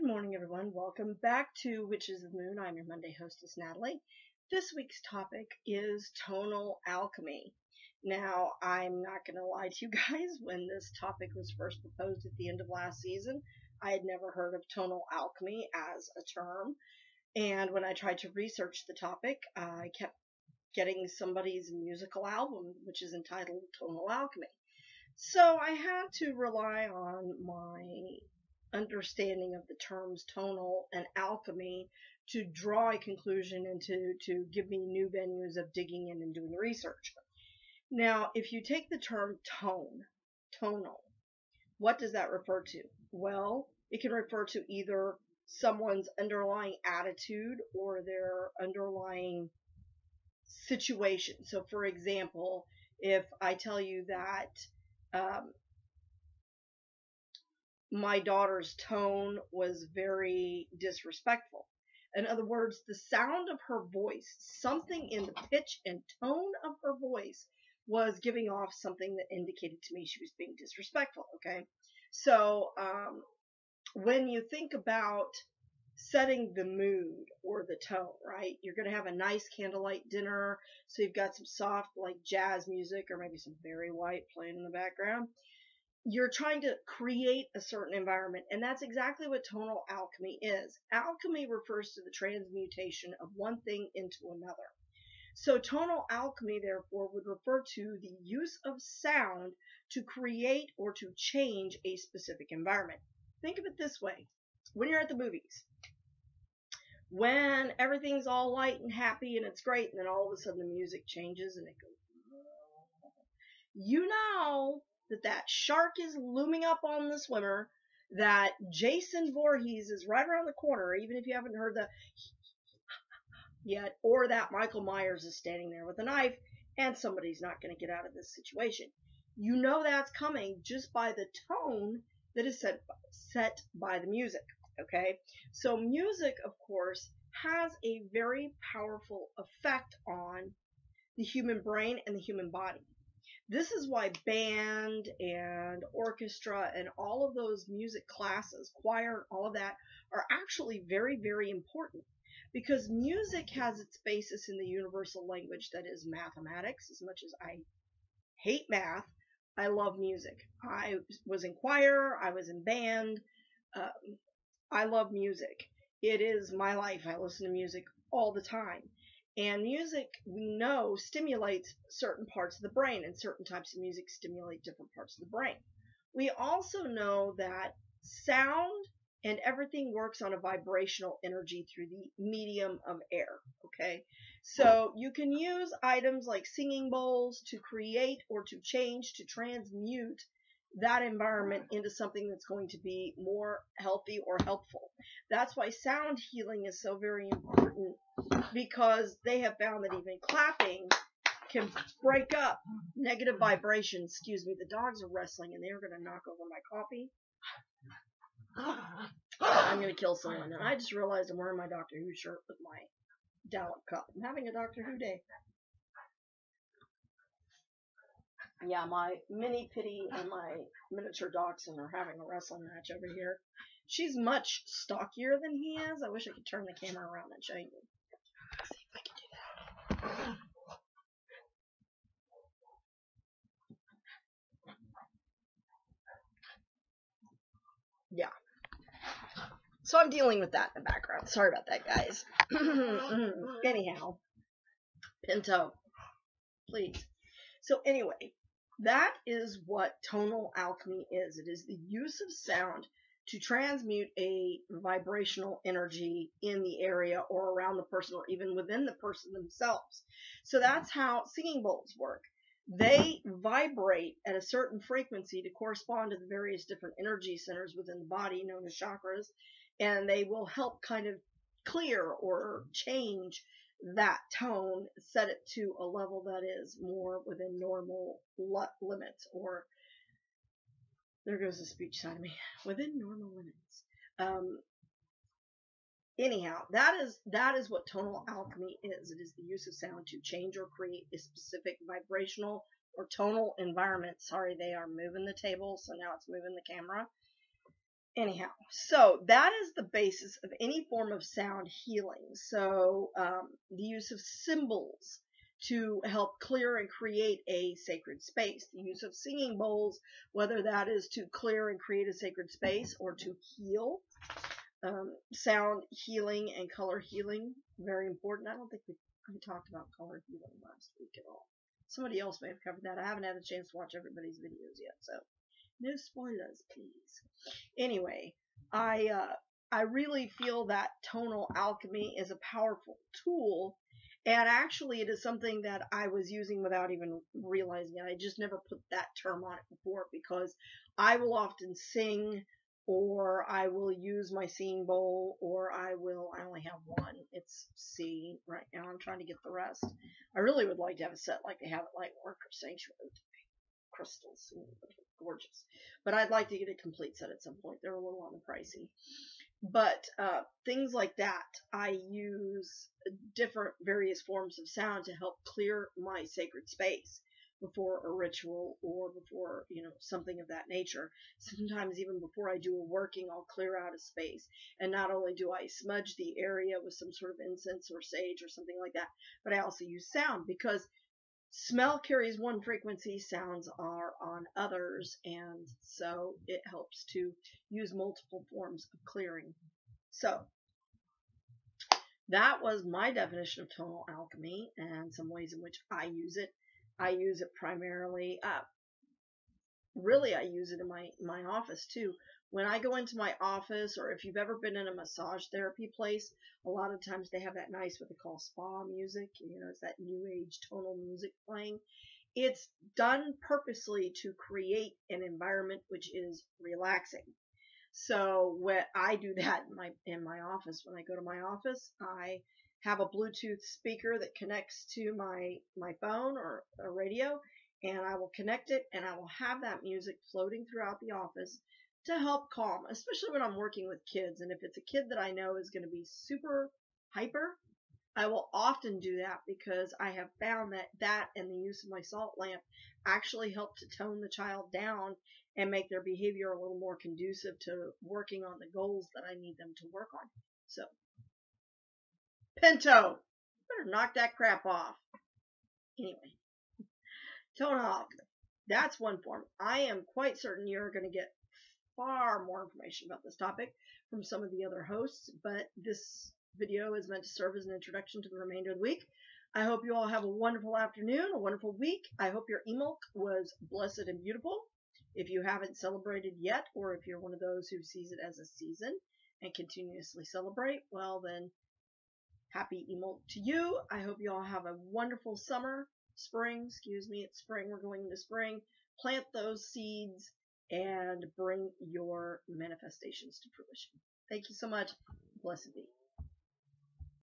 Good morning, everyone. Welcome back to Witches of the Moon. I'm your Monday hostess, Natalie. This week's topic is tonal alchemy. Now, I'm not going to lie to you guys. When this topic was first proposed at the end of last season, I had never heard of tonal alchemy as a term. And when I tried to research the topic, I kept getting somebody's musical album, which is entitled Tonal Alchemy. So I had to rely on my understanding of the terms tonal and alchemy to draw a conclusion and to give me new venues of digging in and doing research. Now, if you take the term tonal, what does that refer to? Well, it can refer to either someone's underlying attitude or their underlying situation. So, for example, if I tell you that my daughter's tone was very disrespectful. In other words, the sound of her voice, something in the pitch and tone of her voice was giving off something that indicated to me she was being disrespectful, okay? So when you think about setting the mood or the tone, right? You're going to have a nice candlelight dinner, so you've got some soft like jazz music or maybe some Barry White playing in the background. You're trying to create a certain environment, and that's exactly what tonal alchemy is. Alchemy refers to the transmutation of one thing into another. So tonal alchemy, therefore, would refer to the use of sound to create or to change a specific environment. Think of it this way. When you're at the movies, when everything's all light and happy and it's great, and then all of a sudden the music changes and it goes, you know that shark is looming up on the swimmer, that Jason Voorhees is right around the corner, even if you haven't heard the yet, or that Michael Myers is standing there with a knife and somebody's not going to get out of this situation. You know that's coming just by the tone that is set by the music, okay? So music, of course, has a very powerful effect on the human brain and the human body. This is why band and orchestra and all of those music classes, choir, all of that, are actually very, very important, because music has its basis in the universal language that is mathematics. As much as I hate math, I love music. I was in choir, I was in band. I love music. It is my life. I listen to music all the time. And music, we know, stimulates certain parts of the brain, and certain types of music stimulate different parts of the brain. We also know that sound and everything works on a vibrational energy through the medium of air, okay? So you can use items like singing bowls to create or to change, to transmute that environment into something that's going to be more healthy or helpful. That's why sound healing is so very important, because they have found that even clapping can break up negative vibrations. Excuse me, the dogs are wrestling and they're going to knock over my coffee. I'm going to kill someone. And I just realized I'm wearing my Doctor Who shirt with my Dollop cup. I'm having a Doctor Who day. Yeah, my mini pitty and my miniature dachshund are having a wrestling match over here. She's much stockier than he is. I wish I could turn the camera around and show you. Let's see if I can do that. Yeah. So I'm dealing with that in the background. Sorry about that, guys. Anyhow. Pinto. Please. So anyway, that is what tonal alchemy is. It is the use of sound to transmute a vibrational energy in the area or around the person, or even within the person themselves. So that's how singing bowls work. They vibrate at a certain frequency to correspond to the various different energy centers within the body, known as chakras, and they will help kind of clear or change that tone, set it to a level that is more within normal limits, or there goes the speech side of me, within normal limits. Anyhow, that is what tonal alchemy is. It is the use of sound to change or create a specific vibrational or tonal environment. Sorry, they are moving the table, so now it's moving the camera. Anyhow, so that is the basis of any form of sound healing. So the use of symbols to help clear and create a sacred space. The use of singing bowls, whether that is to clear and create a sacred space or to heal. Sound healing and color healing, very important. I don't think we talked about color healing last week at all. Somebody else may have covered that. I haven't had a chance to watch everybody's videos yet, so no spoilers, please. Anyway, I really feel that tonal alchemy is a powerful tool, and actually it is something that I was using without even realizing it. I just never put that term on it before, because I will often sing, or I will use my singing bowl, or I only have one. It's C right now. I'm trying to get the rest. I really would like to have a set like they have at Lightwork or Sanctuary. Crystals, gorgeous. But I'd like to get a complete set at some point. They're a little on the pricey. But things like that, I use different various forms of sound to help clear my sacred space before a ritual or before, something of that nature. Sometimes even before I do a working, I'll clear out a space. And not only do I smudge the area with some sort of incense or sage or something like that, but I also use sound, because smell carries one frequency, sounds are on others, and so it helps to use multiple forms of clearing. So that was my definition of tonal alchemy and some ways in which I use it. I use it primarily, really I use it in my office too. When I go into my office, or if you've ever been in a massage therapy place, a lot of times they have that nice, what they call spa music. It's that new age tonal music playing. It's done purposely to create an environment which is relaxing. So when I do that in my office, when I go to my office, I have a Bluetooth speaker that connects to my phone or a radio, and I will connect it, and I will have that music floating throughout the office to help calm, especially when I'm working with kids. And if it's a kid that I know is going to be super hyper, I will often do that, because I have found that and the use of my salt lamp actually help to tone the child down and make their behavior a little more conducive to working on the goals that I need them to work on. So, Pinto, better knock that crap off. Anyway, tonal alchemy. That's one form. I am quite certain you're going to get far more information about this topic from some of the other hosts, but this video is meant to serve as an introduction to the remainder of the week. I hope you all have a wonderful afternoon, a wonderful week. I hope your Emilk was blessed and beautiful. If you haven't celebrated yet, or if you're one of those who sees it as a season and continuously celebrate, well then, happy Emilk to you. I hope you all have a wonderful spring, it's spring, we're going into spring. Plant those seeds and bring your manifestations to fruition. Thank you so much. Blessed be.